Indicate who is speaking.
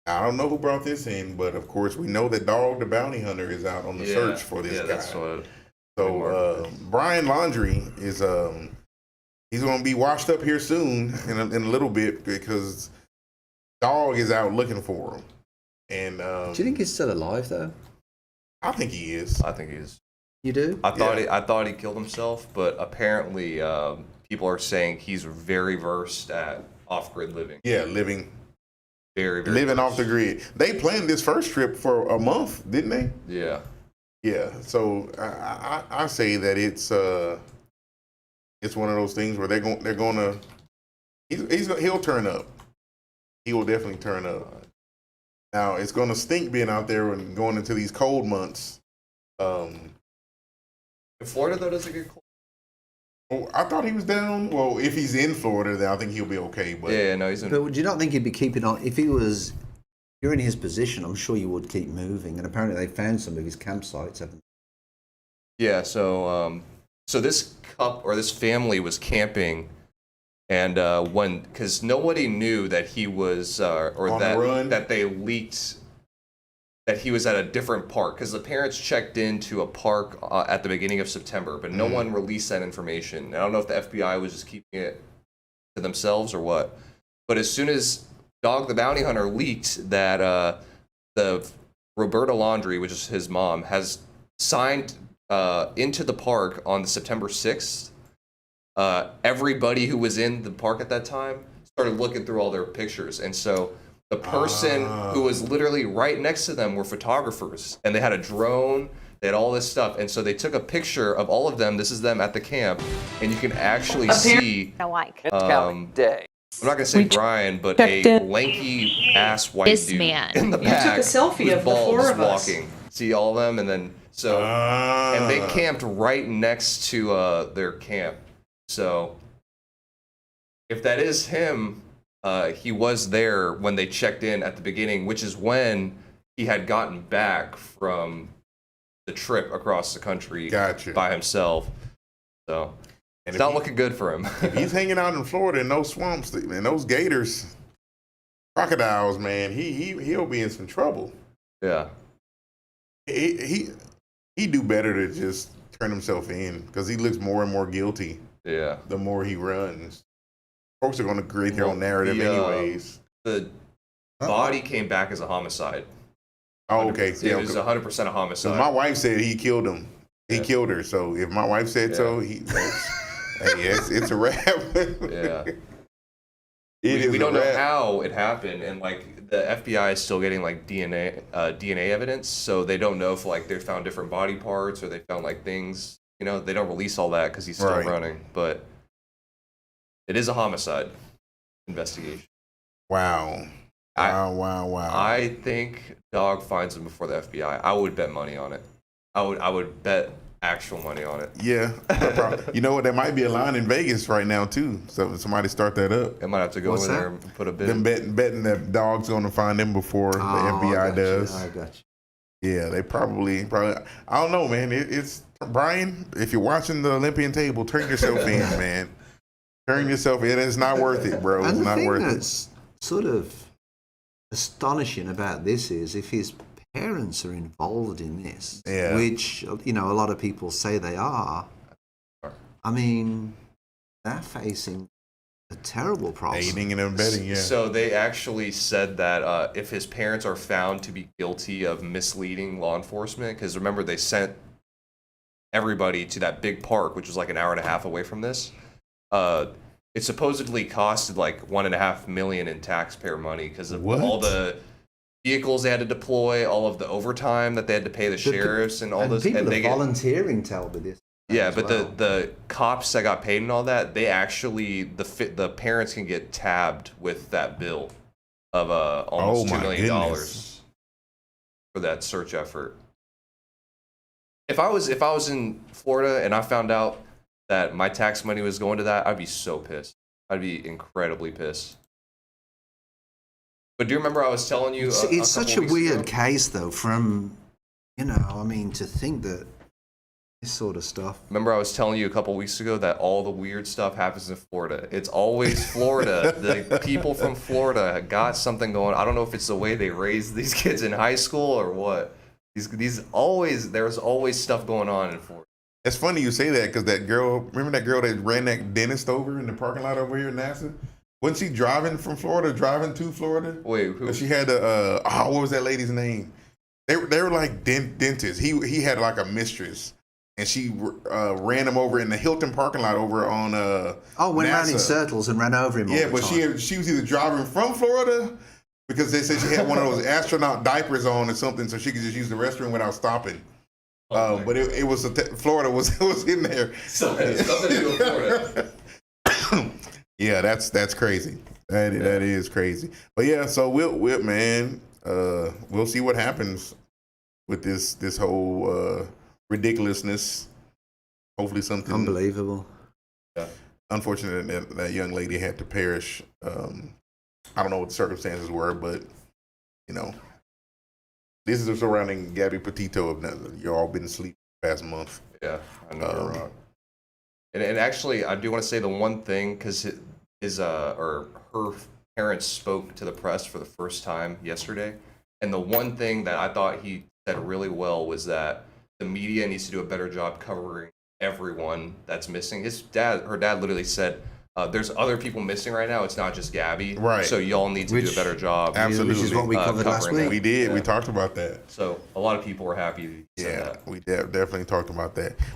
Speaker 1: I don't know who brought this in, but of course we know that Dog the Bounty Hunter is out on the search for this guy.
Speaker 2: That's what
Speaker 1: So Brian Laundrie is he's going to be washed up here soon in a little bit because Dog is out looking for him. And
Speaker 3: do you think he's still alive though?
Speaker 1: I think he is.
Speaker 2: I think he is.
Speaker 3: You do?
Speaker 2: I thought he killed himself, but apparently people are saying he's very versed at off-grid living.
Speaker 1: Yeah, living.
Speaker 2: Very, very
Speaker 1: living
Speaker 2: versed.
Speaker 1: off the grid. They planned this first trip for a month, didn't they?
Speaker 2: Yeah.
Speaker 1: Yeah. So I say that it's one of those things where he'll turn up. He will definitely turn up. Now it's gonna stink being out there and going into these cold months.
Speaker 2: In Florida though, does it get cold?
Speaker 1: Oh, I thought he was down. Well, if he's in Florida, then I think he'll be okay. But
Speaker 2: Yeah, no, he's in.
Speaker 3: But would you not think he'd be keeping on? If you're in his position, I'm sure you would keep moving. And apparently they found some of his campsites, haven't they?
Speaker 2: Yeah, so this this family was camping, and because nobody knew that he was
Speaker 1: On the run?
Speaker 2: that they leaked that he was at a different park, because the parents checked into a park at the beginning of September, but no one released that information. I don't know if the FBI was just keeping it to themselves or what, but as soon as Dog the Bounty Hunter leaked that the Roberta Laundrie, which is his mom, has signed into the park on the September 6th, everybody who was in the park at that time started looking through all their pictures. And so the person who was literally right next to them were photographers, and they had a drone, they had all this stuff. And so they took a picture of all of them. This is them at the camp, and you can actually see, I'm not going to say Brian, but a lanky ass white dude in the back.
Speaker 4: You took a selfie of the four of us.
Speaker 2: Walking. See all of them, and then and they camped right next to their camp. So if that is him, he was there when they checked in at the beginning, which is when he had gotten back from the trip across the country by himself. So it's not looking good for him.
Speaker 1: If he's hanging out in Florida in those swamps and those gators, crocodiles, man, he'll be in some trouble.
Speaker 2: Yeah.
Speaker 1: He do better to just turn himself in, because he looks more and more guilty.
Speaker 2: Yeah.
Speaker 1: The more he runs, folks are going to create their own narrative anyways.
Speaker 2: The body came back as a homicide.
Speaker 1: Oh, okay.
Speaker 2: It was 100% a homicide.
Speaker 1: My wife said he killed him. He killed her. So if my wife said so, it's a wrap.
Speaker 2: Yeah. We don't know how it happened, and like the FBI is still getting like DNA evidence, so they don't know if like they found different body parts or they found like things. You know, they don't release all that because he's still running, but it is a homicide investigation.
Speaker 1: Wow. Wow.
Speaker 2: I think Dog finds him before the FBI. I would bet money on it. I would bet actual money on it.
Speaker 1: Yeah. You know what? There might be a line in Vegas right now too. So somebody start that up.
Speaker 2: I might have to go over there and put a bid.
Speaker 1: Them betting that Dog's going to find them before the FBI does.
Speaker 3: I got
Speaker 1: you. Yeah, they probably. I don't know, man. It's Brian. If you're watching the Olympian Table, turn yourself in, man. Turn yourself in. It's not worth it, bro. It's not worth it.
Speaker 3: That's sort of astonishing about this is if his parents are involved in this, which a lot of people say they are. I mean, they're facing a terrible problem.
Speaker 1: Aiding and abetting, yeah.
Speaker 2: So they actually said that if his parents are found to be guilty of misleading law enforcement, because remember they sent everybody to that big park, which was like an hour and a half away from this. It supposedly costed like $1.5 million in taxpayer money because of all the vehicles they had to deploy, all of the overtime that they had to pay the sheriffs and all those.
Speaker 3: People are volunteering to help with this.
Speaker 2: Yeah, but the cops that got paid and all that, they actually the parents can get tabbed with that bill of almost $2 million for that search effort. If I was in Florida and I found out that my tax money was going to that, I'd be so pissed. I'd be incredibly pissed. But do you remember I was telling you?
Speaker 3: It's such a weird case, though. To think that This sort of stuff.
Speaker 2: Remember I was telling you a couple weeks ago that all the weird stuff happens in Florida. It's always Florida. The people from Florida got something going. I don't know if it's the way they raise these kids in high school or what. There's always stuff going on in Florida.
Speaker 1: It's funny you say that because that girl, remember that girl that ran that dentist over in the parking lot over here in NASA? Wasn't she driving to Florida?
Speaker 2: Wait, who?
Speaker 1: She had what was that lady's name? They were like dentists. He had like a mistress. And she ran him over in the Hilton parking lot over on
Speaker 3: went around in circles and ran over him all the
Speaker 1: but
Speaker 3: time.
Speaker 1: she was either driving from Florida because they said she had one of those astronaut diapers on or something, so she could just use the restroom without stopping. But it was Florida was in there.
Speaker 2: Something to do with Florida.
Speaker 1: Yeah, that's crazy. That is crazy. But yeah, so we'll see what happens with this whole ridiculousness. Hopefully something
Speaker 3: unbelievable.
Speaker 1: Yeah. Unfortunate that young lady had to perish. I don't know what the circumstances were, but this is surrounding Gabby Petito. You've all been asleep the past month.
Speaker 2: Yeah, I know you're wrong. And actually, I do want to say the one thing because her parents spoke to the press for the first time yesterday, and the one thing that I thought he said really well was that the media needs to do a better job covering everyone that's missing. Her dad literally said, there's other people missing right now. It's not just Gabby.
Speaker 1: Right.
Speaker 2: So y'all need to do a better job.
Speaker 1: Absolutely.
Speaker 3: Which is what we covered last week.
Speaker 1: We did.
Speaker 2: Yeah.
Speaker 1: We talked about that.
Speaker 2: So a lot of people were happy.
Speaker 1: We definitely talked about that.